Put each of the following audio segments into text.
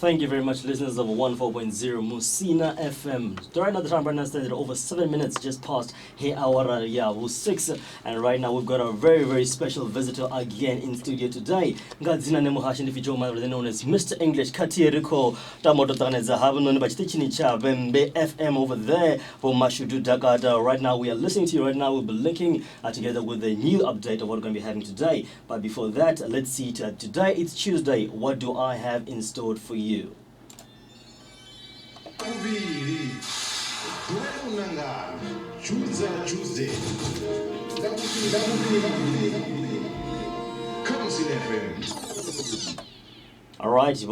Thank you very much, listeners of 14.0 Musina FM. Right now, the time right now stands at over 7 minutes just past here hour 6. And right now, we've got a very, very special visitor again in studio today. Ngadzina nemuhashi ndifijo mother known as Mr. English Katiriko Tamoto Taneza Havanoni Bachitichini Cha Bembe FM over there for Mashudu Dakata. Right now, we are listening to you. Right now, we'll be linking together with a new update of what we're going to be having today. But before that, let's see. Today, it's Tuesday. What do I have in store for you? Alright,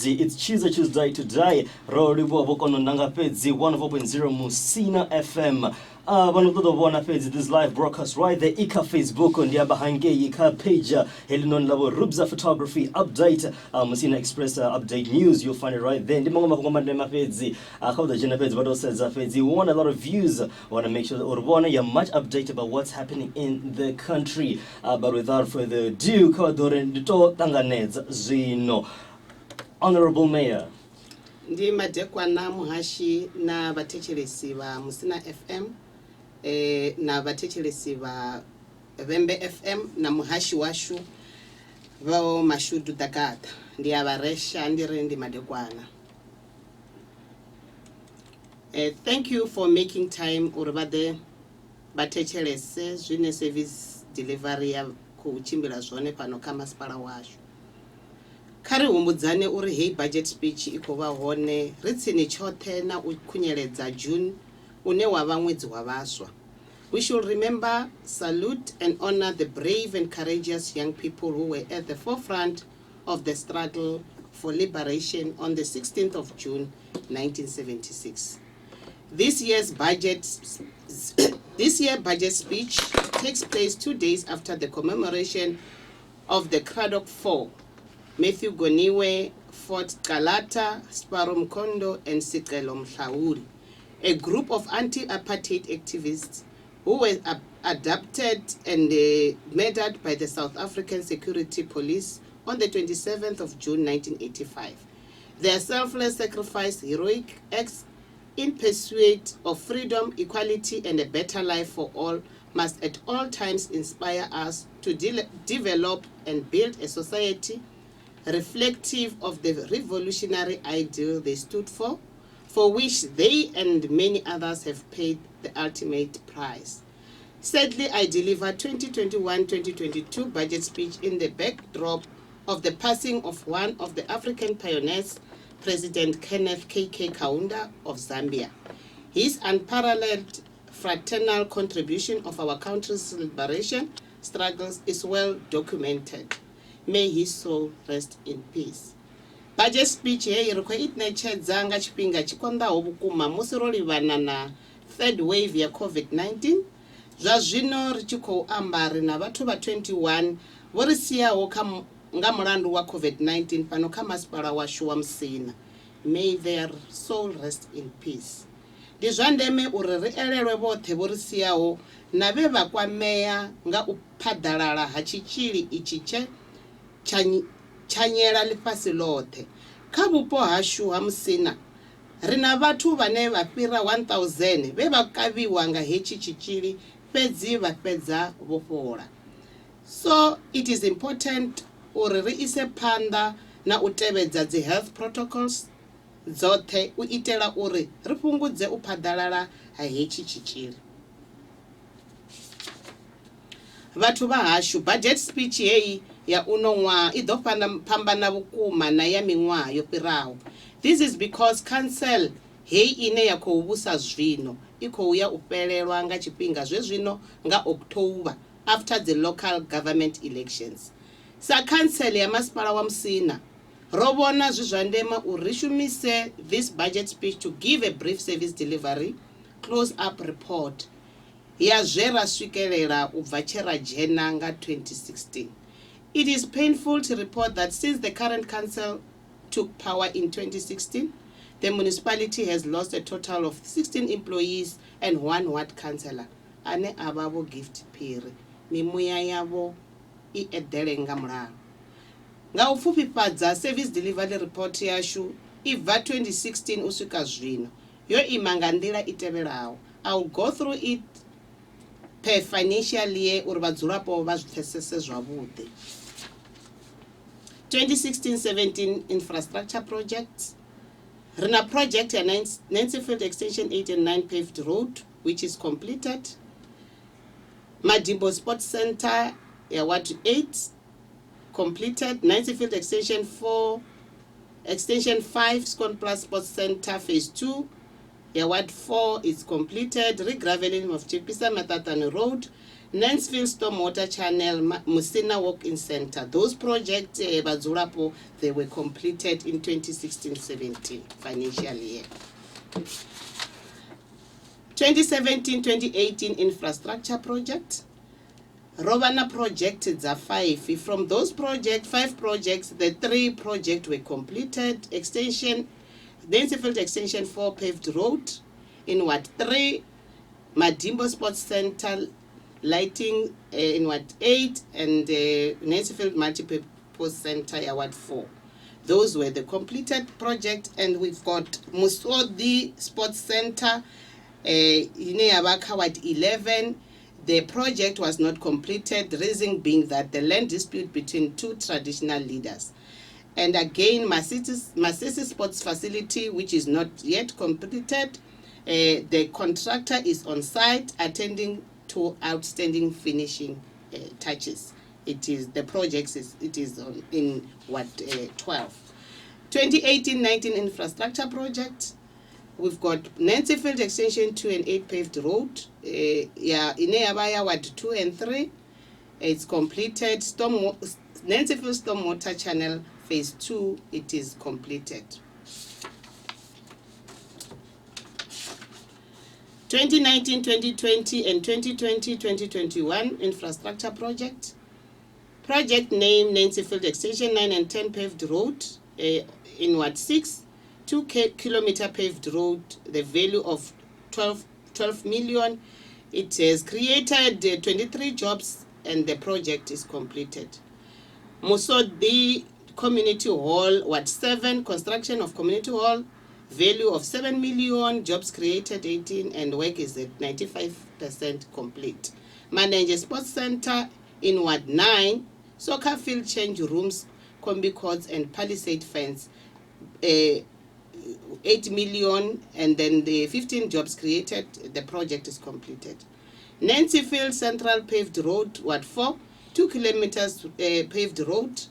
it's Tuesday today. Roribo Bokono Nanga Pedzi 104.0 Musina FM. One of the one page this live broadcast right there. Ika Facebook on the behind Ika page. Helinon Labo Rubza photography update. Musina Express update news. You'll find it right there. The Mama Nema page. How the Jenna page, but also says page. We want a lot of views. Want to make sure that Urbana you're much updated about what's happening in the country. But without further ado, Kodoren Tanganez Zino. Honorable Mayor. Ndi madekwana muhashi na batechelesi ba Musina FM na batechelesi ba Bembe FM na muhashi washu vao mashudu Dakata ndi abaresha ndi madekwana. Thank you for making time uribade batechelese zwine service delivery ya kuchimbira zvone pano kama spara washu. Kari humbudzane uri hey budget speech ikova hone ritsini chote na ukunyeledza June une wava mwedzi wavaswa. We should remember, salute and honor the brave and courageous young people who were at the forefront of the struggle for liberation on the 16th of June 1976. This year's budget speech takes place 2 days after the commemoration of the Craddock 4. Matthew Goniwe, Fort Galata, Sparo Mkondo, and Cllr Mhlauli, a group of anti-apartheid activists who were adopted and murdered by the South African Security Police on the 27th of June 1985. Their selfless sacrifice, heroic acts in pursuit of freedom, equality, and a better life for all must at all times inspire us to develop and build a society reflective of the revolutionary ideal they stood for which they and many others have paid the ultimate price. Sadly, I delivered 2021-2022 budget speech in the backdrop of the passing of one of the African pioneers, President Kenneth K.K. Kaunda of Zambia. His unparalleled fraternal contribution of our country's liberation struggles is well documented. May his soul rest in peace. Budget speech here irikwa itnechedza nga chipinga chikondaho vukuma musi ro livhana na third wave ya COVID-19. Zvazvino richikhou amba ri na vathu va 21 vo ri siyaho nga mulandu wa COVID-19 pano kha masipala washu wa Musina. May their soul rest in peace. Ndi zwa ndeme uri ri elelwe vothe vo ri siyaho na ve va kwameya nga u phaḓalala ha tshitzhili ichi chanyela lifhasi ḽoṱhe. Kha vhupo hashu ha Musina rina vhathu vhane vha fhira 1000 vhe vha kavhiwa nga hetshi tshitzhili fhedzi vha fhedza vho fhola. So it is important uri ri ise phanḓa na u tevhedza dzi health protocols dzoṱhe u itela uri ri fhungudze u phaḓalala ha hetshi tshitzhili. Vhathu vha hashu budget speech heyi ya uno ṅwaha I ḓo phambana vhukuma na ya miṅwaha yo fhiraho. This is because council heyi ine ya khou vhusa zwino I khou ya u fhelelwa nga tshifhinga zwezwino nga October after the local government elections. Sa council ya masipala wa Musina ro vhona zwi zwa ndeme uri ri shumise this budget speech to give a brief service delivery close up report ya zwe ra swikelela u bva tshe ra dzhena nga 2016. It is painful to report that since the current council took power in 2016, the municipality has lost a total of 16 employees and 1 ward councillor. Ane ababo gift phiri. Mimuya yavo I edele nga mulalo. nga u pfufhifhadza service delivery report yashu ibva 2016 u swika zwino yo ima nga nḓila i tevhelaho. I'll go through it per financial year uri vhadzulapo vha zwi pfesese zwavhuḓi. 2016-17 infrastructure projects. Rina project ya Nancyfield Extension 8 and 9 paved road, which is completed. Madimbo Sports Center ya Ward 8, completed. Nancyfield Extension 4, Extension 5 Scone Plus Sports Center Phase 2 ya Ward 4 is completed. Regraveling of Chipisa Matatani Road. Nansfield Stormwater Channel, Musina Walk-in Center. Those projects, Bazulapo, they were completed in 2016-17 financial year. 2017-2018 infrastructure project. Robana project is a 5. From those projects, 5 projects, the 3 projects were completed. Extension, Nancyfield Extension 4 paved road in Ward 3, Madimbo Sports Center lighting in Ward 8, and Nancyfield Multipurpose Center Ward 4. Those were the completed project, and we've got Mihloti Sports Center in Ward 11. The project was not completed, the reason being that the land dispute between 2 traditional leaders. And again, Masisi Sports Facility, which is not yet completed, the contractor is on site attending to outstanding finishing touches. The project is in Ward 12. 2018-19 infrastructure project. We've got Nancyfield Extension 2 and 8 paved road. In Ward 2 and 3. It's completed. Nancyfield Stormwater Channel Phase 2, it is completed. 2019-2020 and 2020-2021 infrastructure project. Project name Nancyfield Extension 9 and 10 paved road in Ward 6, 2-kilometer paved road, the value of 12 million. It has created 23 jobs and the project is completed. Mihloti Community Hall, Ward 7, construction of Community Hall, value of 7 million, jobs created 18, and work is at 95% complete. Manage Sports Center in Ward 9, soccer field change rooms, combi courts, and palisade fence, 8 million, and then the 15 jobs created, the project is completed. Nancyfield Central paved road, Ward 4, 2 kilometers paved road,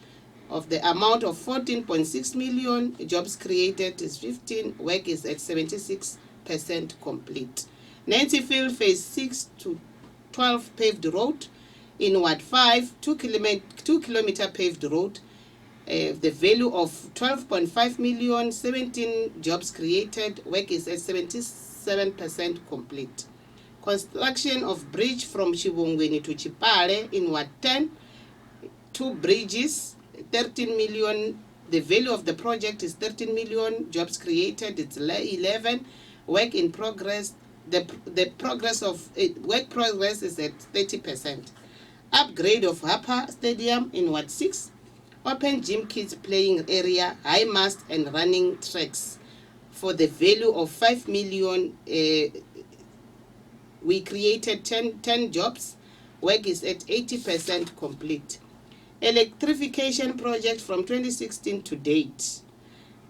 of the amount of 14.6 million, jobs created is 15, work is at 76% complete. Nancyfield Phase 6 to 12 paved road in Ward 5, 2 kilometer paved road, the value of 12.5 million, 17 jobs created, work is at 77% complete. Construction of bridge from Chibongweni to Chipale in Ward 10, 2 bridges, 13 million, the value of the project is 13 million, jobs created it's 11, work in progress, the progress of work progress is at 30%. Upgrade of Harper Stadium in Ward 6, open gym kids playing area, high mast and running tracks for the value of 5 million. We created 10 jobs, work is at 80% complete. Electrification project from 2016 to date.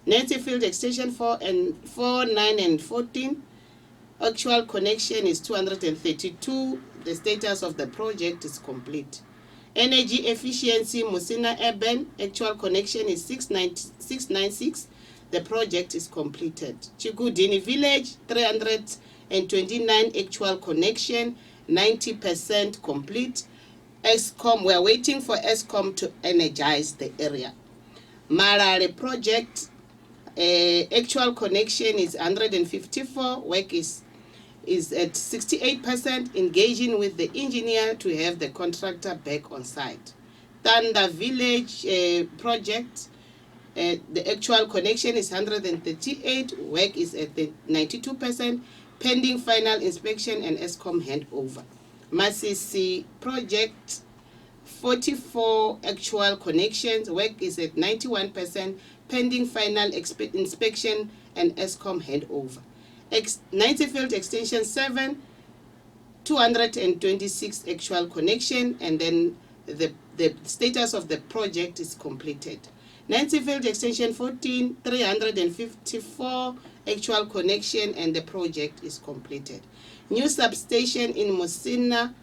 Nancyfield Extension 4, 9 and 14. Actual connection is 232. The status of the project is complete. Energy efficiency, Musina Urban. Actual connection is 696. The project is completed. Chigudini Village, 329 actual connection, 90% complete. Eskom, we are waiting for Eskom to energize the area. Mayoral project, actual connection is 154, work is at 68%, engaging with the engineer to have the contractor back on site. Thunder Village project, the actual connection is 138, work is at 92%, pending final inspection and Eskom handover. Masisi project 44 actual connections. Work is at 91%, pending final inspection and ESCOM handover. 90 field extension 7, 226 actual connection, and then the status of the project is completed. 90 field extension 14, 354 actual connection, and the project is completed. New substation in Musina,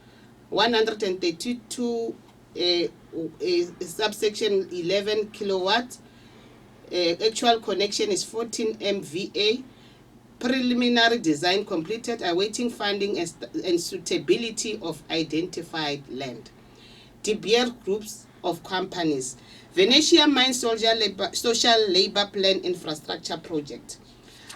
132 subsection 11 kilowatt. Actual connection is 14 MVA. Preliminary design completed, awaiting funding and suitability of identified land. De Beer groups of companies. Venetia Mine Social Labor Plan Infrastructure Project.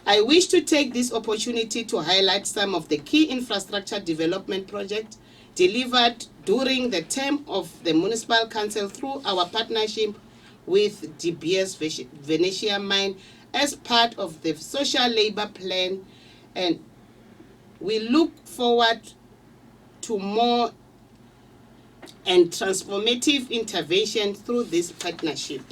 I wish to take this opportunity to highlight some of the key infrastructure development projects delivered during the term of the Municipal Council through our partnership with De Beers Venetia Mine as part of the Social Labor Plan, and we look forward to more and transformative intervention through this partnership.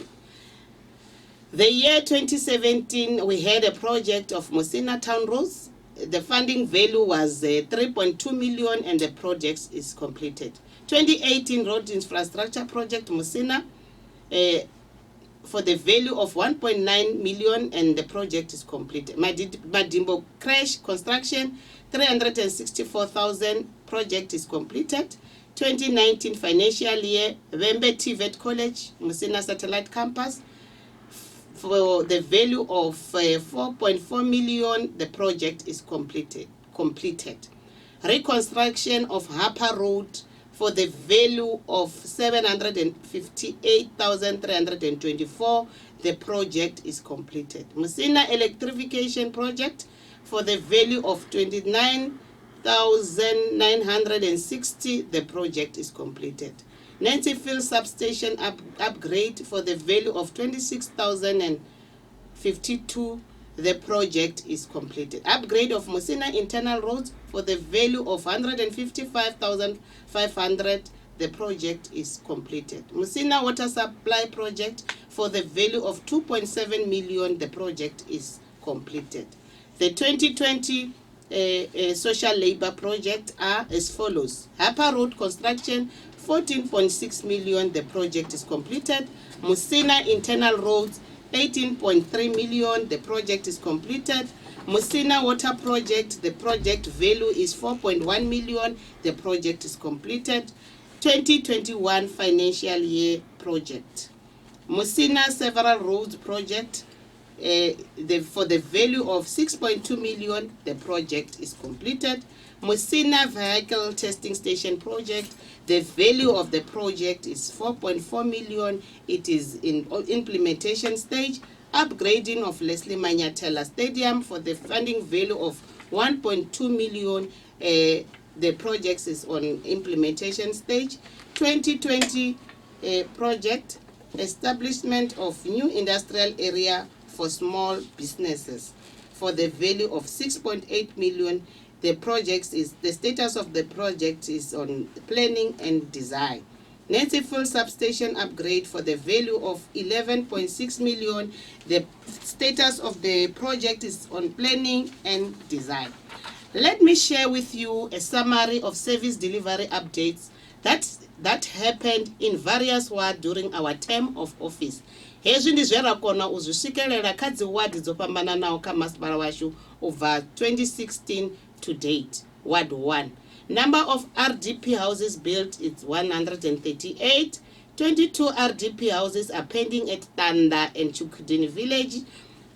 The year 2017, we had a project of Musina Town Roads. The funding value was 3.2 million and the project is completed. 2018 Road Infrastructure Project Musina for the value of 1.9 million and the project is completed. Madimbo Crash Construction, 364,000, project is completed. 2019 financial year, Wembe TVET College, Musina Satellite Campus, for the value of 4.4 million, the project is completed. Reconstruction of Harper Road for the value of 758,324, the project is completed. Musina Electrification Project for the value of 29,960, the project is completed. Nancy Field Substation upgrade for the value of 26,052, the project is completed. Upgrade of Musina Internal Roads for the value of 155,500, the project is completed. Musina Water Supply Project for the value of 2.7 million, the project is completed. The 2020 social labor project are as follows. Harper Road Construction, 14.6 million, the project is completed. Musina Internal Roads, 18.3 million, the project is completed. Musina Water Project, the project value is 4.1 million, the project is completed. 2021 financial year project. Musina Several Roads Project, for the value of 6.2 million, the project is completed. Musina Vehicle Testing Station Project, the value of the project is 4.4 million. It is in implementation stage. Upgrading of Leslie Manyatela Stadium for the funding value of 1.2 million. The project is on implementation stage. 2020 project, establishment of new industrial area for small businesses for the value of 6.8 million. The status of the project is on planning and design. Nancy Field Substation upgrade for the value of 11.6 million. The status of the project is on planning and design. Let me share with you a summary of service delivery updates that happened in various wards during our term of office. Hezwi ndi zverakona uzvisvikelela kha dziwadi dzopambana nawo kha masipala washu over 2016 to date. Ward 1. Number of RDP houses built is 138. 22 RDP houses are pending at Tanda and Chukudini Village.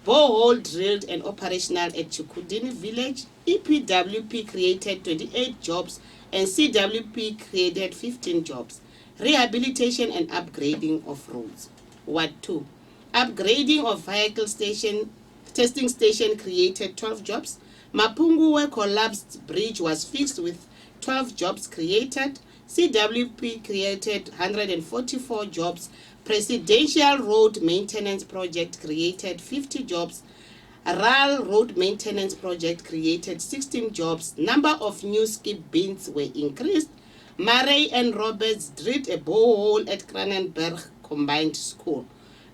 Borehole drilled and operational at Chukudini Village. EPWP created 28 jobs and CWP created 15 jobs. Rehabilitation and upgrading of roads. Ward 2. Upgrading of vehicle testing station created 12 jobs. Mapunguwe collapsed bridge was fixed with 12 jobs created. CWP created 144 jobs. Presidential Road Maintenance Project created 50 jobs. RAL Road Maintenance Project created 16 jobs. Number of new skip bins were increased. Murray and Roberts drilled a borehole at Kranenberg Combined School.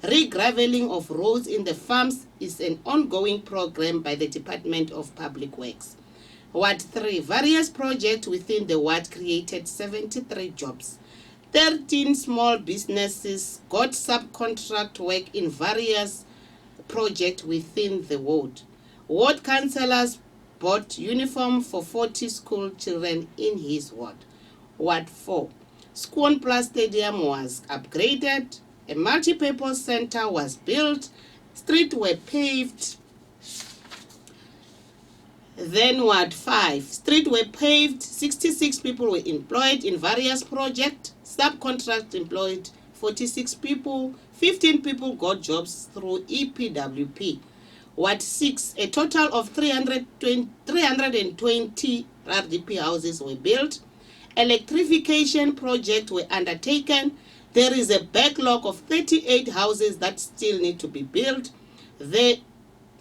Regraveling of roads in the farms is an ongoing program by the Department of Public Works. Ward 3, various projects within the ward created 73 jobs. 13 small businesses got subcontract work in various projects within the ward. Ward councillors bought uniform for 40 school children in his ward. Ward 4, Schoonplaas Stadium was upgraded, a multi-purpose center was built, streets were paved. Then Ward 5, streets were paved, 66 people were employed in various projects, subcontract employed 46 people, 15 people got jobs through EPWP. Ward 6, a total of 320 RDP houses were built. Electrification projects were undertaken. There is a backlog of 38 houses that still need to be built. The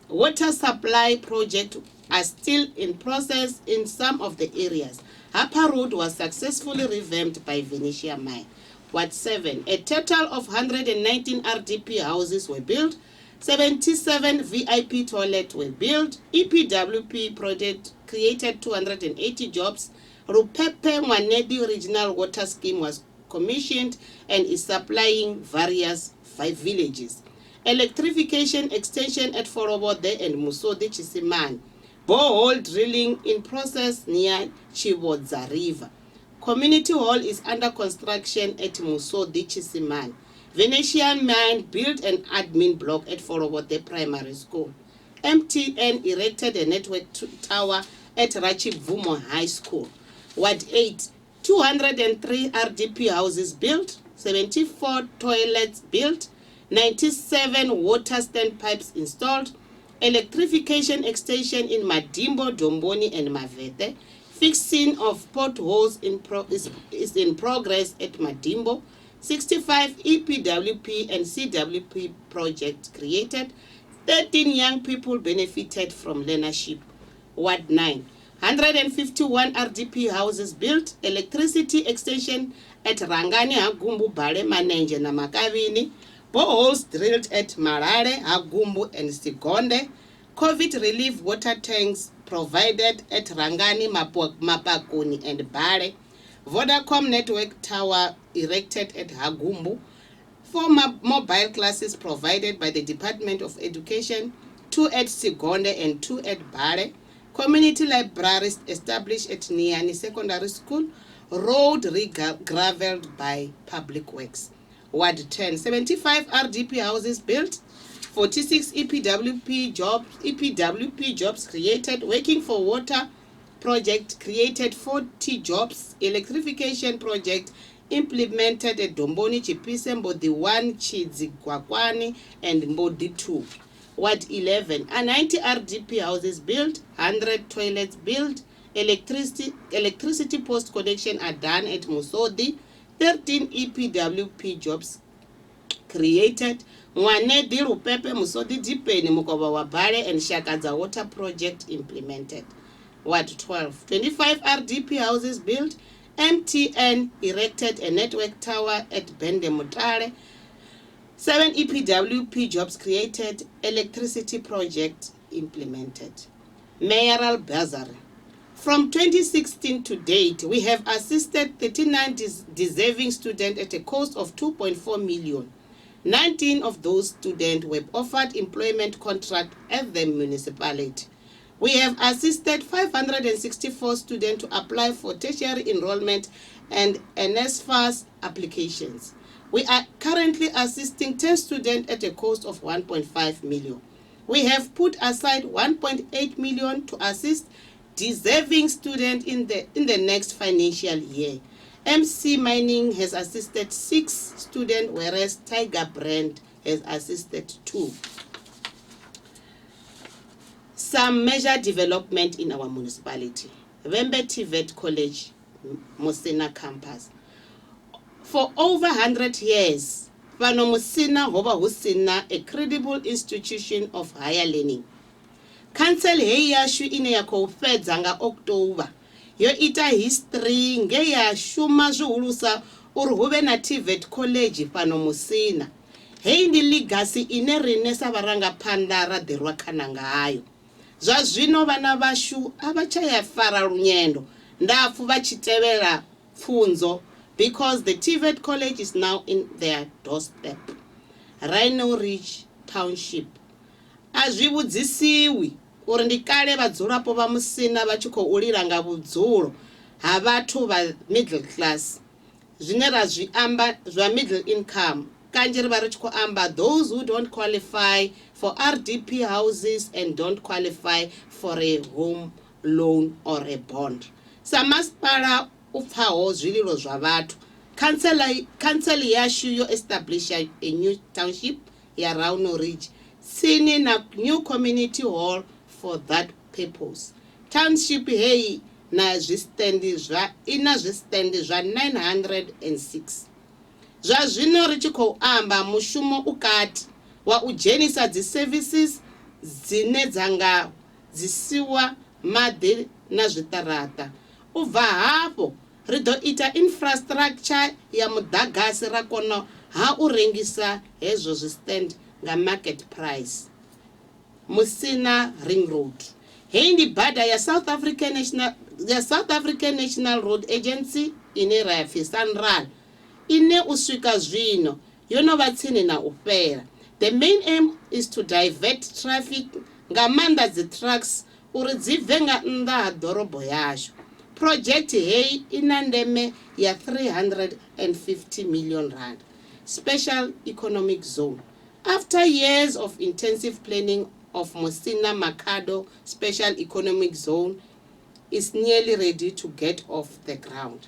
water supply projects are still in process in some of the areas. Upper Road was successfully revamped by Venetia Mine. Ward 7, a total of 119 RDP houses were built. 77 VIP toilets were built. EPWP project created 280 jobs. MuhlopeMyor Regional Water Scheme was commissioned and is supplying various 5 villages. Electrification extension at Forobode and Musodi Chisimani. Borehole drilling in process near Chibodza River. Community hall is under construction at Musodi Chisimani. Venetian Mine built an admin block at Forobode Primary School. MTN erected a network tower at Rachibvumo High School. Ward 8, 203 RDP houses built, 74 toilets built, 97 water standpipes installed, electrification extension in Madimbo, Domboni and Mavete, fixing of potholes is in progress at Madimbo, 65 EPWP and CWP projects created, 13 young people benefited from learnership. Ward 9, 151 RDP houses built, electricity extension at Rangani, Hagumbu, Bale, Manenge na Makavini, boreholes drilled at Marare, Hagumbu and Sigonde, COVID relief water tanks provided at Rangani, Mapakuni and Bale, Vodacom network tower erected at Hagumbu, 4 mobile classes provided by the Department of Education, 2 at Sigonde and 2 at Bale, community libraries established at Niani Secondary School, road re-gravelled by Public Works. Ward 10, 75 RDP houses built, 46 EPWP jobs created, working for water project created 40 jobs, electrification project implemented at Domboni, Chipise, Mbodi 1, Chidzi, Kwakwani, and Mbodi 2. Ward 11, 90 RDP houses built, 100 toilets built, electricity post connection are done at Musodi, 13 EPWP jobs created, Mwanedi Rupepe Musodi Dipeni Mukoba Wabare and Shakaza water project implemented. Ward 12, 25 RDP houses built, MTN erected a network tower at Bende Mutare, 7 EPWP jobs created, electricity project implemented. Mayoral bursary. From 2016 to date, we have assisted 39 deserving students at a cost of 2.4 million. 19 of those students were offered employment contract at the municipality. We have assisted 564 students to apply for tertiary enrollment and NSFAS applications. We are currently assisting 10 students at a cost of 1.5 million. We have put aside 1.8 million to assist deserving students in the next financial year. MC Mining has assisted 6 students, whereas Tiger Brand has assisted 2. Some major development in our municipality. Vembe TVET College, Musina campus. For over 100 years, Vano Musina Hoba Husina, a credible institution of higher learning. Council Heyashu ine yako fedzanga October. yo ita history nge ya shuma zwihulusa uri huve na TVET college fhano Musina. Hei ndi legacy ine rine sa vharangaphanḓa ra ḓirwa khana ngayo. Zwa zwino vhana vhashu a vha tsha ya fara lunyendo ndapfu vha tshi tevhela pfunzo because the TVET college is now in their doorstep. Rhino Ridge Township. A zwi vhudzisiwi uri ndi kale vhadzulapo vha Musina vha tshi khou lila nga vhudzulo ha vhathu vha middle class. Zwine ra zwi amba zwa middle income. Kanjhi ri vha ri tshi khou amba those who don't qualify for RDP houses and don't qualify for a home loan or a bond. Sa masipala u pfaho zwililo zwa vhathu. Council yashu yo establish a new township ya Rhino Ridge. Sini na new community hall for that purpose. Township hei na zwistendi zwa 906. Zwa zwino ri tshi khou amba mushumo ukati wa u dzhenisa dzi services dzine dzanga dzisiwa maḓi na zwiṱaraṱa. U bva hafho ri ḓo ita infrastructure ya muḓagasi ra kona ha u rengisa hezwo zwistand nga market price. Musina Ring Road. Hei ndi bada ya South African National Road Agency ine ra pfi SANRAL ine u swika zwino yo no vha tsini na u fhela. The main aim is to divert traffic nga maanḓa dzi trucks uri dzi bve nga nnḓa ha ḓorobo yashu. Project hei ina ndeme ya 350 million rand. Special Economic Zone. After years of intensive planning of Musina Makhado Special Economic Zone is nearly ready to get off the ground.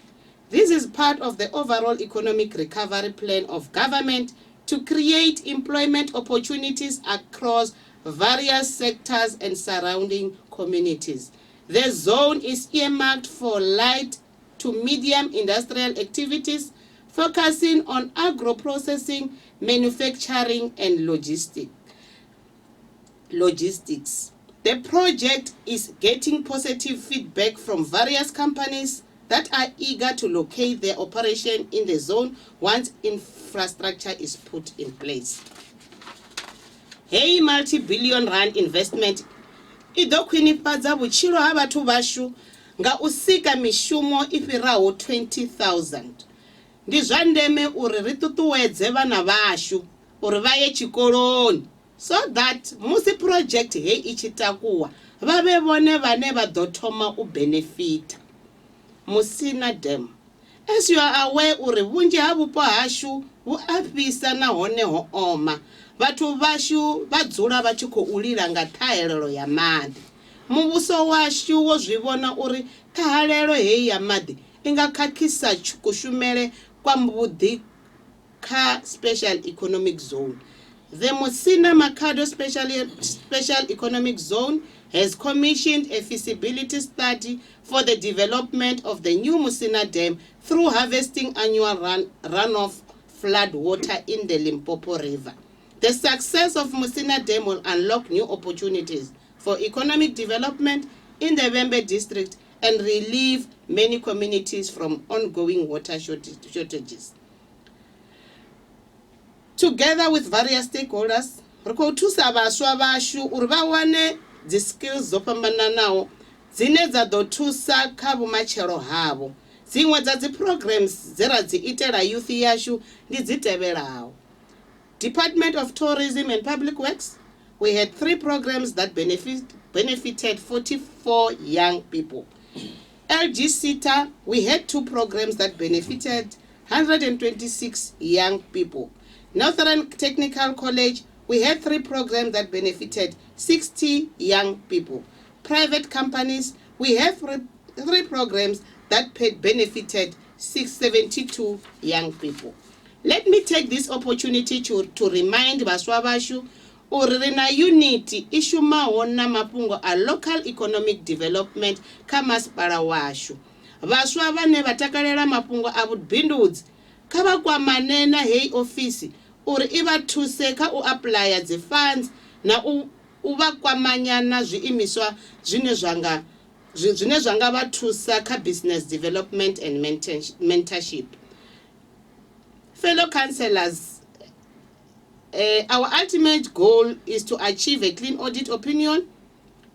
This is part of the overall economic recovery plan of government to create employment opportunities across various sectors and surrounding communities. The zone is earmarked for light to medium industrial activities, focusing on agro-processing, manufacturing, and logistics. The project is getting positive feedback from various companies that are eager to locate their operation in the zone once infrastructure is put in place. Hey, multi-billion rand investment ido khwinifhadza vhutshilo ha vhathu vashu nga u sika mishumo i fhiraho 20,000. Ndi zwa ndeme uri ri ṱuṱuwedze vhana vashu uri vha ye tshikoloni so that musi project hei i tshi takuwa vha vhe vhone vhane vha ḓo thoma u benefita. Musina Dam. As you are aware uri vhunzhi ha vhupo hashu hu a fhisa nahone ho oma. Vhathu vashu vha dzula vha tshi khou lila nga ṱhahelelo ya maḓi. Muvhuso washu wo zwi vhona uri ṱhahelelo hei ya maḓi i nga khakhisa kushumele kwa mbudzi kha Special Economic Zone. The Musina Makhado Special Economic Zone has commissioned a feasibility study for the development of the new Musina Dam through harvesting annual runoff flood water in the Limpopo River. The success of Musina Dam will unlock new opportunities for economic development in the Vembe district and relieve many communities from ongoing water shortages. Together with various stakeholders, ri khou thusa vhaswa vashu uri vha wane dzi skills dzo fhambananaho dzine dza ḓo thusa kha vhumatshelo havho. Dziṅwe dza dzi programs dze ra dzi itela youth yashu ndi dzi tevhelaho. Department of Tourism and Public Works, we had 3 programs that benefited 44 young people. LGCTA, we had 2 programs that benefited 126 young people. Northern Technical College, we had 3 programs that benefited 60 young people. Private companies, we have 3 programs that benefited 672 young people. Let me take this opportunity to remind Baswa Bashu uri na unity ishumaho na mafhungo a local economic development kha masipala washu. Baswa vhane vha takalela mafhungo a vhubindudzi kha vha kwamane na hei ofisi uri i vha thuse kha u apply dzi funds na u vha kwamanya na zwiimiswa zwine zwine zwa nga vha thusa kha business development and mentorship. Fellow councillors, our ultimate goal is to achieve a clean audit opinion.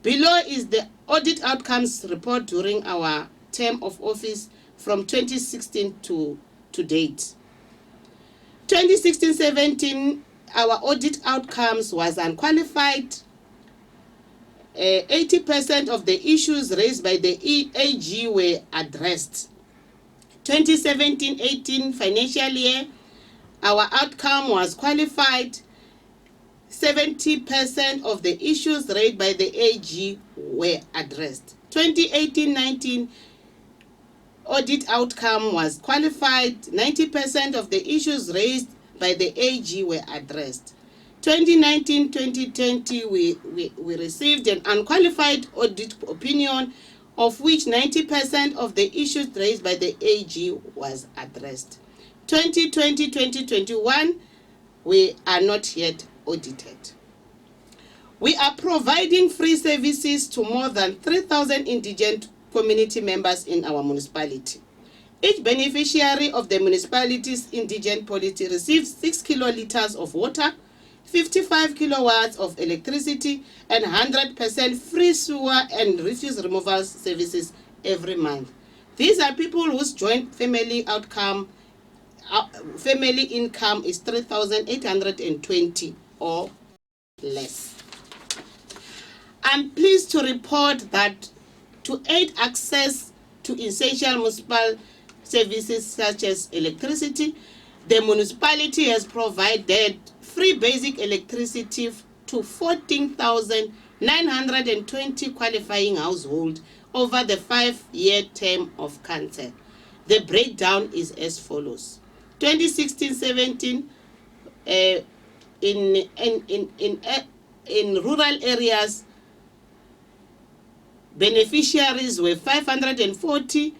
Below is the audit outcomes report during our term of office from 2016 to date. 2016-17, our audit outcomes was unqualified. 80% of the issues raised by the AG were addressed. 2017-18 financial year, our outcome was qualified. 70% of the issues raised by the AG were addressed. 2018-19 audit outcome was qualified. 90% of the issues raised by the AG were addressed. 2019-2020 we received an unqualified audit opinion, of which 90% of the issues raised by the AG was addressed. 2020-2021 we are not yet audited. We are providing free services to more than 3,000 indigent community members in our municipality. Each beneficiary of the municipality's indigent policy receives 6 kiloliters of water, 55 kilowatts of electricity, and 100% free sewer and refuse removal services every month. These are people whose joint family income is 3,820 or less. I'm pleased to report that to aid access to essential municipal services such as electricity, the municipality has provided free basic electricity to 14,920 qualifying households over the 5-year term of council. The breakdown is as follows. 2016-17, in rural areas, beneficiaries were 540,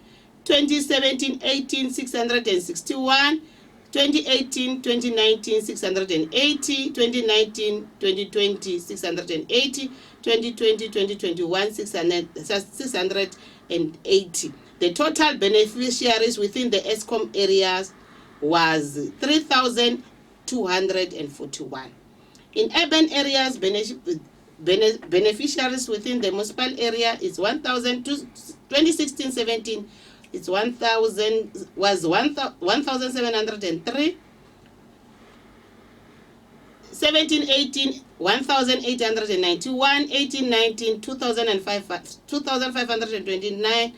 2017-18 661, 2018-2019 680, 2019-2020 680, 2020-2021 680. The total beneficiaries within the ESCOM areas was 3,241. In urban areas, beneficiaries within the municipal area is 2016-17 it's 1,703. 17-18 1,891, 18-19 2,529,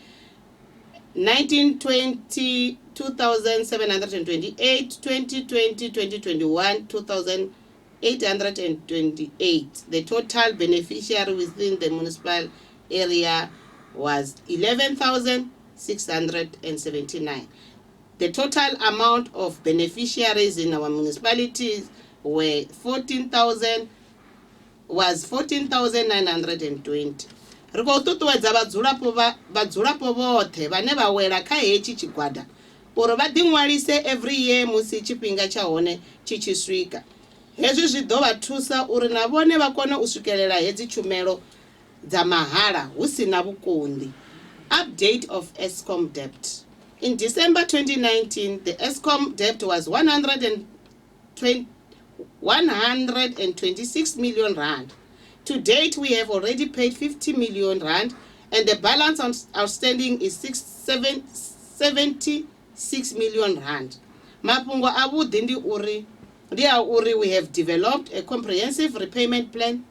19-20 2,728, 2020 2021 2,828. The total beneficiary within the municipal area was 11,679. The total amount of beneficiaries in our municipalities were 14,920. Riko tutuwedza vadzulapo vothe vane vawela kha hechi chigwada uri vadinwalise every year musi chipinga cha hone chichiswika. Hezwi zwi ḓo vha thusa uri na vhone vha kone u swikelela hedzi tshumelo dza mahala hu sina vhukonḓi. Update of ESCOM debt. In December 2019, the ESCOM debt was 126 million rand. To date, we have already paid 50 million rand, and the balance outstanding is 76 million rand. Mapungo avhuḓi ndi a uri we have developed a comprehensive repayment plan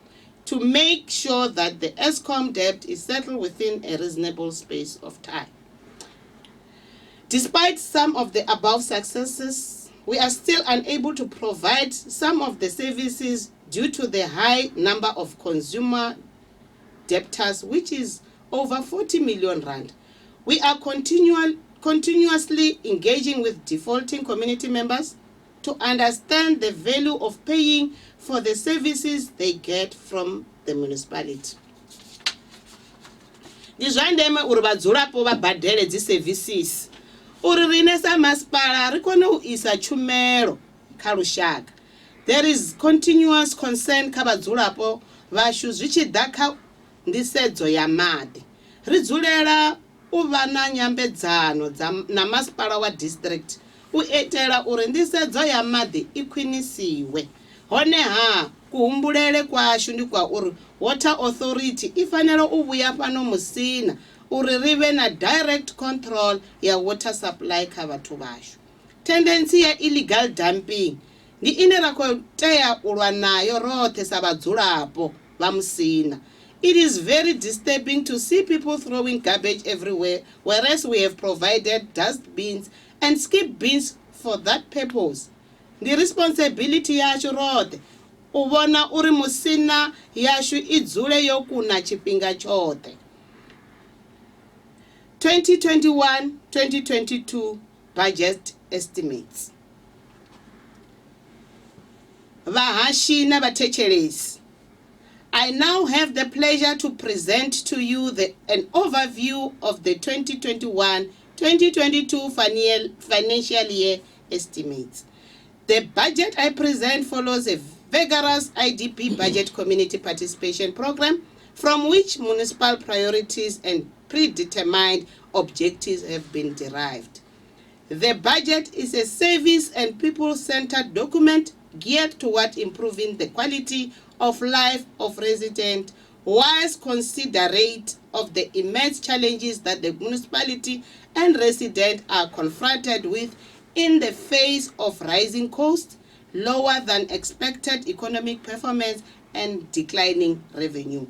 to make sure that the ESCOM debt is settled within a reasonable space of time. Despite some of the above successes, we are still unable to provide some of the services due to the high number of consumer debtors, which is over 40 million rand. We are continuously engaging with defaulting community members to understand the value of paying for the services they get from the municipality. Ndi zwa ndeme uri vhadzulapo vha badele dzi services uri rine sa masipala ri kone u isa tshumelo kha lushaka. There is continuous concern kha vhadzulapo vhashu zwi tshi ḓa kha nḓisedzo ya maḓi. ri dzulela u vha na nyambedzano na masipala wa district u etela uri nḓisedzo ya maḓi i khwinisiwe. Honeha kuhumbulele kwashu ndi kwa uri Water Authority i fanela u vhuya fhano Musina uri ri vhe na direct control ya water supply kha vhathu vhashu. Tendency ya illegal dumping ndi ine ra khou tea u lwa nayo roṱhe sa vhadzulapo vha Musina. It is very disturbing to see people throwing garbage everywhere, whereas we have provided dust bins and skip bins for that purpose. The responsibility yashu roṱhe u vhona uri Musina yashu I dzule yo kuna tshifhinga tshoṱhe. 2021-2022 budget estimates. Vahashi na vathetshelesi. I now have the pleasure to present to you an overview of the 2021-2022 financial year estimates. The budget I present follows a vigorous IDP budget community participation program from which municipal priorities and predetermined objectives have been derived. The budget is a service and people-centered document geared toward improving the quality of life of residents whilst considerate of the immense challenges that the municipality and residents are confronted with in the face of rising costs, lower than expected economic performance, and declining revenue.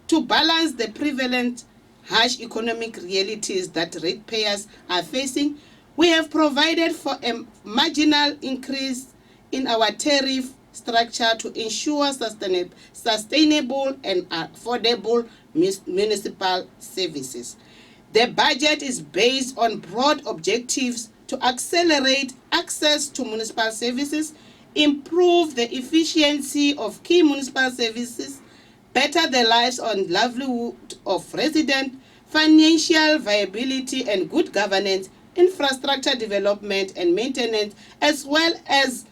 To balance the prevalent harsh economic realities that ratepayers are facing, we have provided for a marginal increase in our tariff structure to ensure sustainable and affordable municipal services. The budget is based on broad objectives to accelerate access to municipal services, improve the efficiency of key municipal services, better the lives and livelihood of residents, financial viability and good governance, infrastructure development and maintenance, as well as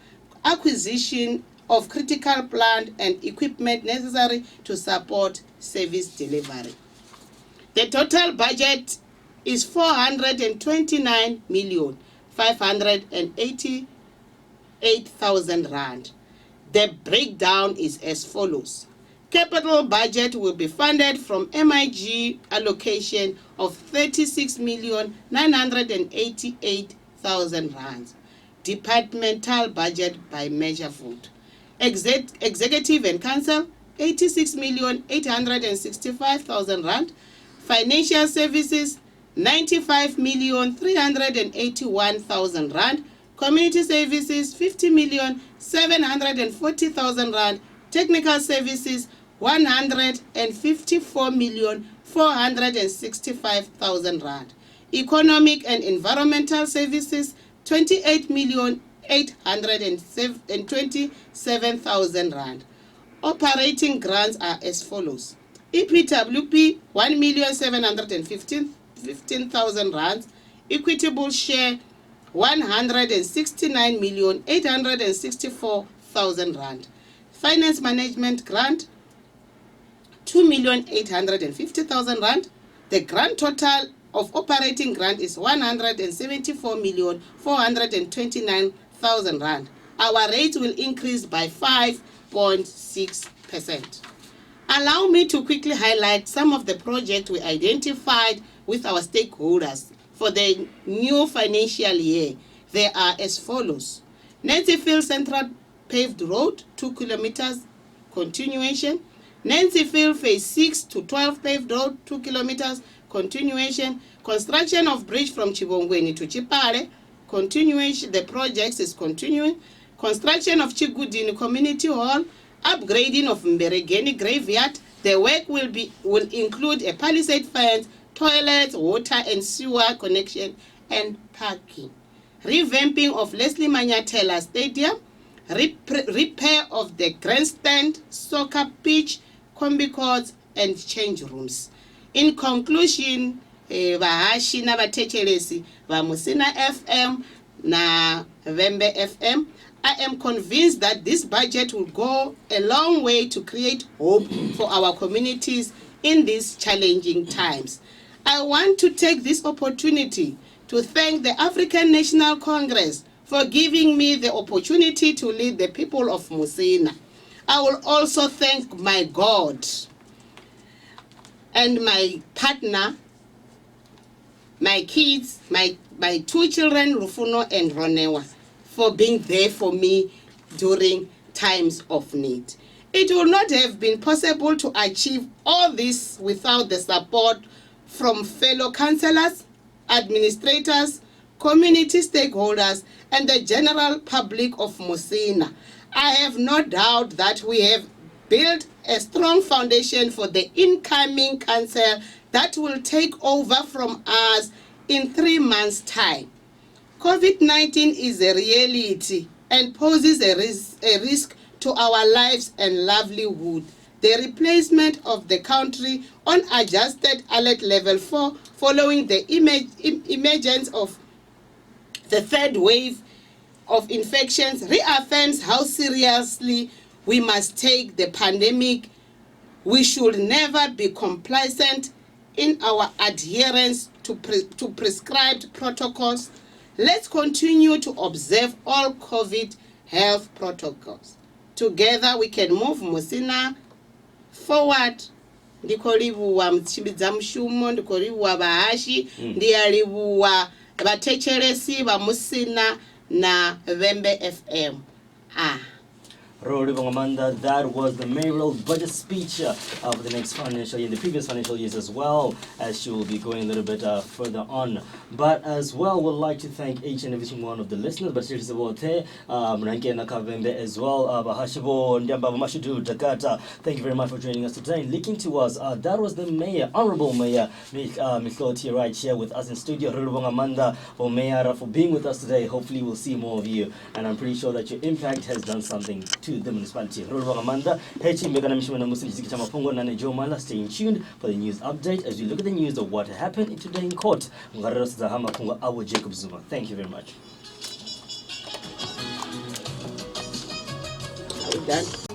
acquisition of critical plant and equipment necessary to support service delivery. The total budget is 429,588,000 rand. The breakdown is as follows. Capital budget will be funded from MIG allocation of 36,988,000 rands. Departmental budget by measure vote. Executive and Council 86,865,000 rand. Financial services 95,381,000 rand. Community services 50,740,000 rand. Technical services 154,465,000 rand. Economic and environmental services 28,827,000 rand. Operating grants are as follows. EPWP 1,715,000 rand. Equitable share 169,864,000 rand. Finance management grant 2,850,000 rand. The grand total of operating grant is 174,429,000 rand. Our rate will increase by 5.6%. Allow me to quickly highlight some of the projects we identified with our stakeholders for the new financial year. They are as follows. Nancyfield Central Paved Road, 2 kilometers, continuation. Nancyfield Phase 6 to 12 Paved Road, 2 kilometers, continuation. Construction of bridge from Chibongweni to Chipale, continuation. The project is continuing. Construction of Chigudini Community Hall, upgrading of Mberegeni Graveyard. The work will include a palisade fence, toilets, water and sewer connection, and parking. Revamping of Leslie Manyatela Stadium, repair of the grandstand, soccer pitch, combi courts, and change rooms. In conclusion, vahashi na vathetshelesi va Musina FM na Vembe FM, I am convinced that this budget will go a long way to create hope for our communities in these challenging times. I want to take this opportunity to thank the African National Congress for giving me the opportunity to lead the people of Musina. I will also thank my God and my partner, my kids, my 2 children, Rufuno and Ronewa, for being there for me during times of need. It would not have been possible to achieve all this without the support from fellow councillors, administrators, community stakeholders, and the general public of Musina. I have no doubt that we have built a strong foundation for the incoming council that will take over from us in 3 months' time. COVID-19 is a reality and poses a risk to our lives and livelihood. The replacement of the country on adjusted alert level 4 following the emergence of the third wave of infections reaffirms how seriously we must take the pandemic. We should never be complacent in our adherence to prescribed protocols. Let's continue to observe all COVID health protocols. Together we can move Musina forward. Ndikolivuwa mtshimidza mshumo, ndikolivuwa bahashi, ndiyalivuwa batechelesi ba Musina na Vembe FM. That was the Mayoral budget speech for the next financial year, the previous financial years as well, as she will be going a little bit further on. But as well, we'd like to thank each and every single one of the listeners, but seriously, as well. Thank you very much for joining us today and listening to us. That was the Mayor, Honorable Mayor Mihloti, right here with us in studio. For Mayor, for being with us today. Hopefully, we'll see more of you, and I'm pretty sure that your impact has done something to the municipality. Staying tuned for the news update as we look at the news of what happened today in court. Jacob Zuma. Thank you very much. Done.